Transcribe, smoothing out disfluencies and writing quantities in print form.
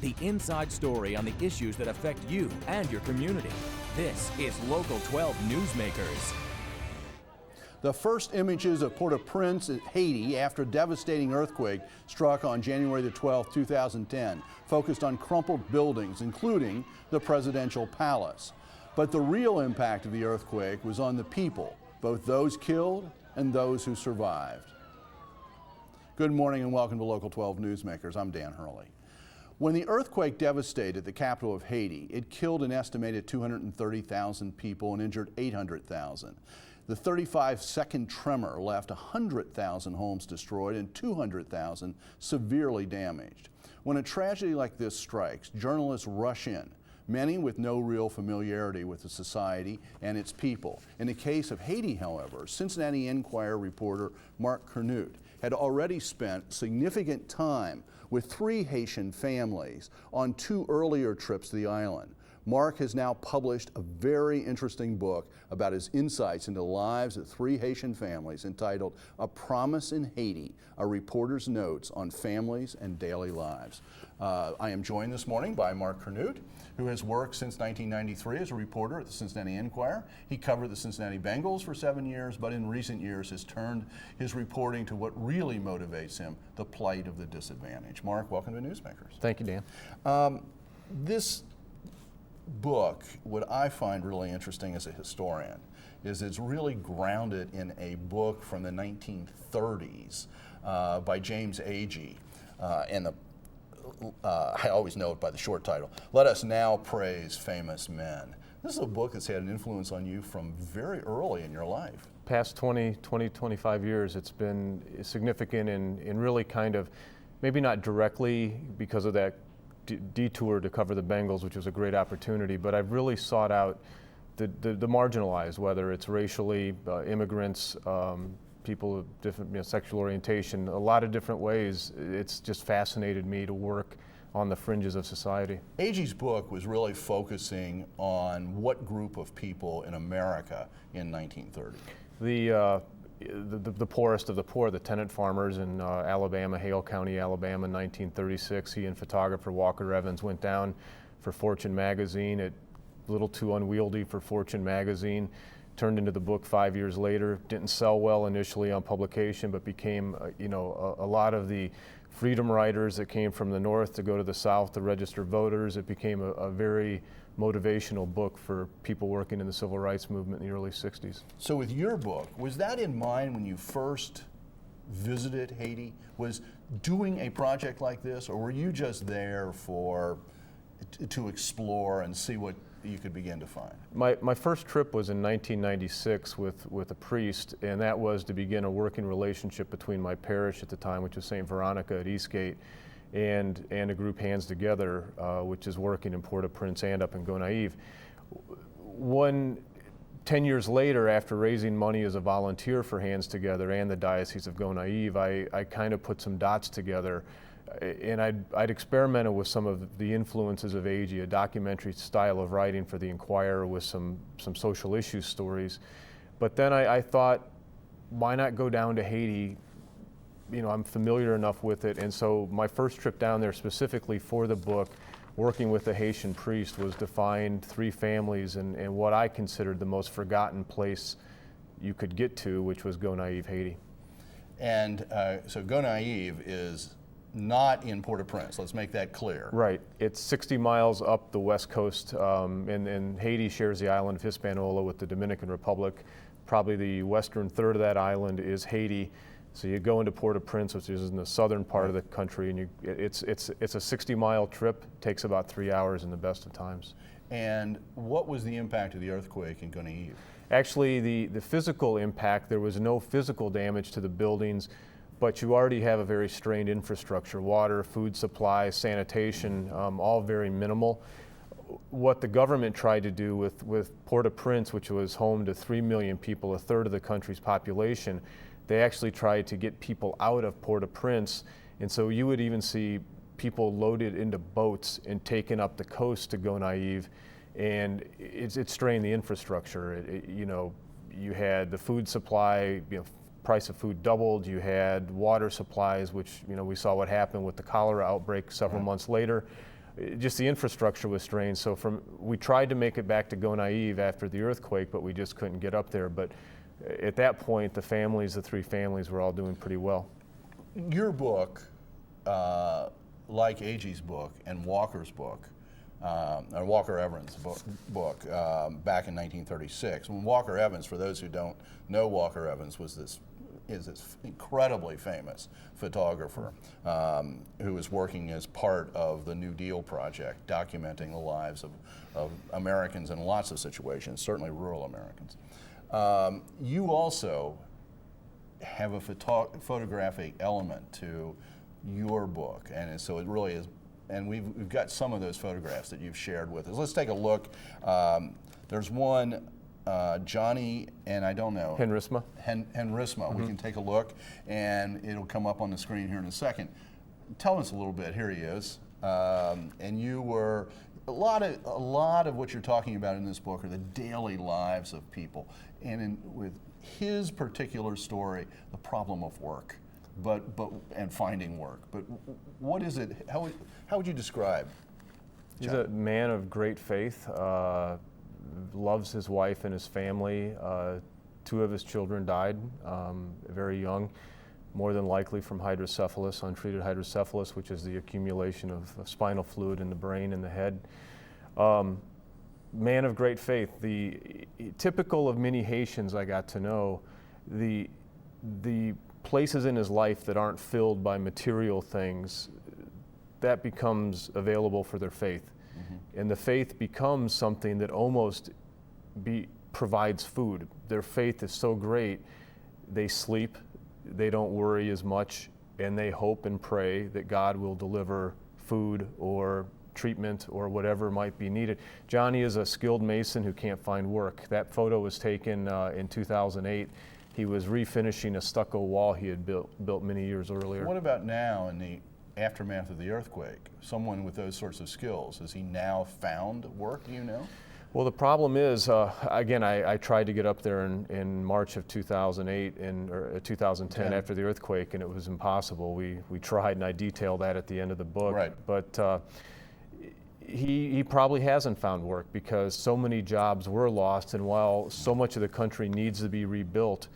the inside story on the issues that affect you and your community. This is Local 12 Newsmakers. The first images of Port-au-Prince, Haiti, after a devastating earthquake struck on January the 12th, 2010, focused on crumpled buildings, including the presidential palace. But the real impact of the earthquake was on the people, both those killed and those who survived. Good morning and welcome to Local 12 Newsmakers. I'm Dan Hurley. When the earthquake devastated the capital of Haiti, it killed an estimated 230,000 people and injured 800,000. The 35-second tremor left 100,000 homes destroyed and 200,000 severely damaged. When a tragedy like this strikes, journalists rush in, many with no real familiarity with the society and its people. In the case of Haiti, however, Cincinnati Enquirer reporter Mark Curnutte had already spent significant time with 3 Haitian families on 2 earlier trips to the island. Mark has now published a very interesting book about his insights into the lives of 3 Haitian families entitled A Promise in Haiti, A Reporter's Notes on Families and Daily Lives. I am joined this morning by Mark Curnutte, who has worked since 1993 as a reporter at the Cincinnati Enquirer. He covered the Cincinnati Bengals for 7 years, but in recent years has turned his reporting to what really motivates him, the plight of the disadvantaged. Mark, welcome to Newsmakers. Thank you, Dan. This book, what I find really interesting as a historian, is it's really grounded in a book from the 1930s by James Agee, and I always know it by the short title, Let Us Now Praise Famous Men. This is a book that's had an influence on you from very early in your life. Past 25 years, it's been significant in really kind of, maybe not directly because of that detour to cover the Bengals, which was a great opportunity, but I've really sought out the marginalized, whether it's racially, immigrants, people of different sexual orientation, a lot of different ways. It's just fascinated me to work on the fringes of society. Agee's book was really focusing on what group of people in America in 1930? The poorest of the poor, the tenant farmers in Alabama, Hale County, Alabama, in 1936. He and photographer Walker Evans went down for Fortune magazine. It a little too unwieldy for Fortune magazine. Turned into the book 5 years later. Didn't sell well initially on publication, but became a lot of the freedom riders that came from the north to go to the south to register voters. It became a very motivational book for people working in the civil rights movement in the early 60s. So with your book, was that in mind when you first visited Haiti? Was doing a project like this, or were you just there to explore and see what you could begin to find? My first trip was in 1996 with a priest, and that was to begin a working relationship between my parish at the time, which was St. Veronica at Eastgate, and a group Hands Together, which is working in Port-au-Prince and up in Gonaive. 10 years later, after raising money as a volunteer for Hands Together and the Diocese of Gonaive, I kind of put some dots together, and I'd experimented with some of the influences of Agee, a documentary style of writing for the Enquirer with some social issue stories. But then I thought, why not go down to Haiti? I'm familiar enough with it, and so my first trip down there specifically for the book, working with a Haitian priest, was to find 3 families and what I considered the most forgotten place you could get to, which was Gonaive, Haiti. And so Gonaive is not in Port-au-Prince, let's make that clear. Right, it's 60 miles up the west coast, and Haiti shares the island of Hispaniola with the Dominican Republic. Probably the western third of that island is Haiti. So you go into Port-au-Prince, which is in the southern part of the country, and it's a 60-mile trip. Takes about 3 hours in the best of times. And what was the impact of the earthquake in Gonaive? Actually, the physical impact, there was no physical damage to the buildings, but you already have a very strained infrastructure: water, food supply, sanitation, all very minimal. What the government tried to do with Port-au-Prince, which was home to 3 million people, a third of the country's population, they actually tried to get people out of Port-au-Prince, and so you would even see people loaded into boats and taken up the coast to Gonaive, and it strained the infrastructure. You had the food supply, price of food doubled. You had water supplies, which we saw what happened with the cholera outbreak several months later. just the infrastructure was strained. So we tried to make it back to Go Naive after the earthquake, but we just couldn't get up there. But at that point, the three families were all doing pretty well. Your book, like Agee's book and Walker's book, or Walker Evans' book back in 1936. When Walker Evans, for those who don't know Walker Evans, is this incredibly famous photographer who was working as part of the New Deal project, documenting the lives of Americans in lots of situations, certainly rural Americans. You also have a photographic element to your book, and so it really is. And we've got some of those photographs that you've shared with us. Let's take a look. There's one, Johnny, and I don't know. Henrisma. Henrisma. We can take a look, and it'll come up on the screen here in a second. Tell us a little bit. Here he is. And you were a lot of what you're talking about in this book are the daily lives of people, and with his particular story, the problem of work. And finding work. But what is it? How would you describe? He's a man of great faith. Loves his wife and his family. 2 of his children died very young, more than likely from hydrocephalus, untreated hydrocephalus, which is the accumulation of spinal fluid in the brain and the head. Man of great faith. Typical of many Haitians I got to know, the places in his life that aren't filled by material things, that becomes available for their faith. Mm-hmm. And the faith becomes something that almost provides food. Their faith is so great, they sleep, they don't worry as much, and they hope and pray that God will deliver food or treatment or whatever might be needed. Johnny is a skilled mason who can't find work. That photo was taken in 2008. He was refinishing a stucco wall he had built many years earlier. What about now in the aftermath of the earthquake? Someone with those sorts of skills, has he now found work, do you know? Well, the problem is, again, I tried to get up there in March of 2008 or 2010 after the earthquake, and it was impossible. We tried, and I detailed that at the end of the book. Right. But he probably hasn't found work because so many jobs were lost, and while so much of the country needs to be rebuilt,